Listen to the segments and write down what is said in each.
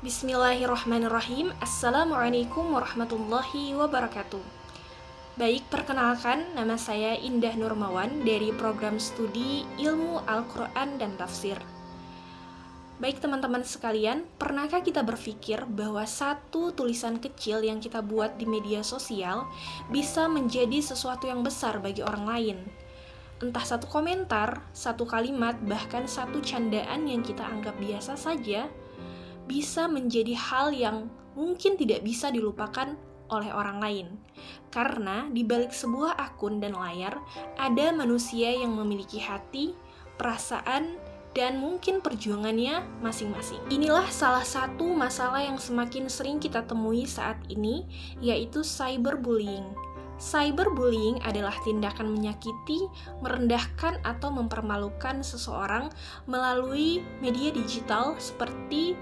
Bismillahirrahmanirrahim. Assalamualaikum warahmatullahi wabarakatuh. Baik, perkenalkan, nama saya Indah Nurmawan dari program studi Ilmu Al-Quran dan Tafsir. Baik teman-teman sekalian, pernahkah kita berpikir bahwa satu tulisan kecil yang kita buat di media sosial bisa menjadi sesuatu yang besar bagi orang lain? Entah satu komentar, satu kalimat, bahkan satu candaan yang kita anggap biasa saja, bisa menjadi hal yang mungkin tidak bisa dilupakan oleh orang lain. Karena di balik sebuah akun dan layar, ada manusia yang memiliki hati, perasaan, dan mungkin perjuangannya masing-masing. Inilah salah satu masalah yang semakin sering kita temui saat ini, yaitu cyberbullying. Cyberbullying adalah tindakan menyakiti, merendahkan, atau mempermalukan seseorang melalui media digital seperti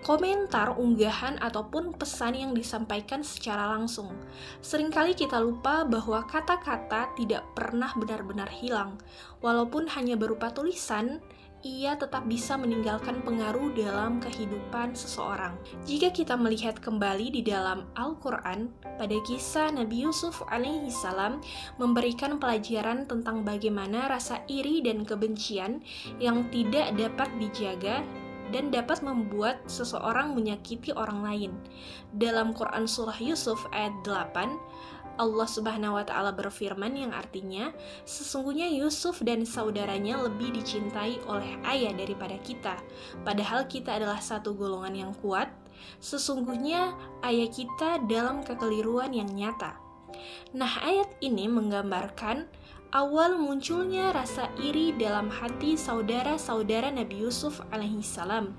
komentar, unggahan, ataupun pesan yang disampaikan secara langsung. Seringkali kita lupa bahwa kata-kata tidak pernah benar-benar hilang. Walaupun hanya berupa tulisan, ia tetap bisa meninggalkan pengaruh dalam kehidupan seseorang. Jika kita melihat kembali di dalam Al-Quran, pada kisah Nabi Yusuf alaihissalam memberikan pelajaran tentang bagaimana rasa iri dan kebencian yang tidak dapat dijaga dan dapat membuat seseorang menyakiti orang lain. Dalam Quran Surah Yusuf ayat 8, Allah Subhanahu wa Ta'ala berfirman yang artinya, sesungguhnya Yusuf dan saudaranya lebih dicintai oleh ayah daripada kita, padahal kita adalah satu golongan yang kuat. Sesungguhnya ayah kita dalam kekeliruan yang nyata. Nah, ayat ini menggambarkan awal munculnya rasa iri dalam hati saudara-saudara Nabi Yusuf alaihissalam.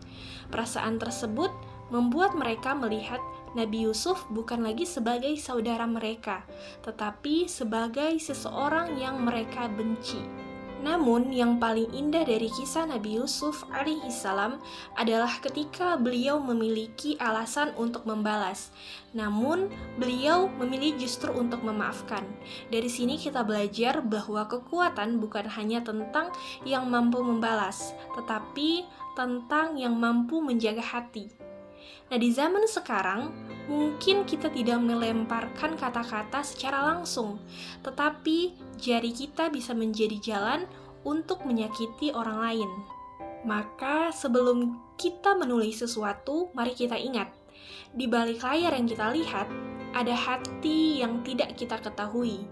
Perasaan tersebut membuat mereka melihat Nabi Yusuf bukan lagi sebagai saudara mereka, tetapi sebagai seseorang yang mereka benci. Namun, yang paling indah dari kisah Nabi Yusuf alaihissalam adalah ketika beliau memiliki alasan untuk membalas. Namun, beliau memilih justru untuk memaafkan. Dari sini kita belajar bahwa kekuatan bukan hanya tentang yang mampu membalas, tetapi tentang yang mampu menjaga hati. Nah, di zaman sekarang, mungkin kita tidak melemparkan kata-kata secara langsung, tetapi jari kita bisa menjadi jalan untuk menyakiti orang lain. Maka, sebelum kita menulis sesuatu, mari kita ingat, di balik layar yang kita lihat, ada hati yang tidak kita ketahui.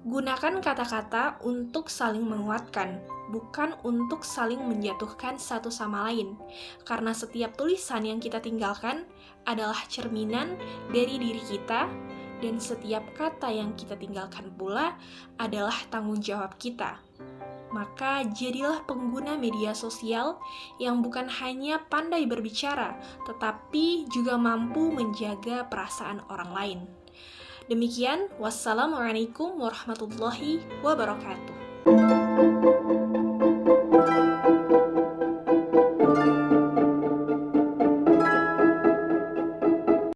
Gunakan kata-kata untuk saling menguatkan, bukan untuk saling menjatuhkan satu sama lain, karena setiap tulisan yang kita tinggalkan adalah cerminan dari diri kita, dan setiap kata yang kita tinggalkan pula adalah tanggung jawab kita. Maka jadilah pengguna media sosial yang bukan hanya pandai berbicara, tetapi juga mampu menjaga perasaan orang lain. Demikian, wassalamualaikum warahmatullahi wabarakatuh.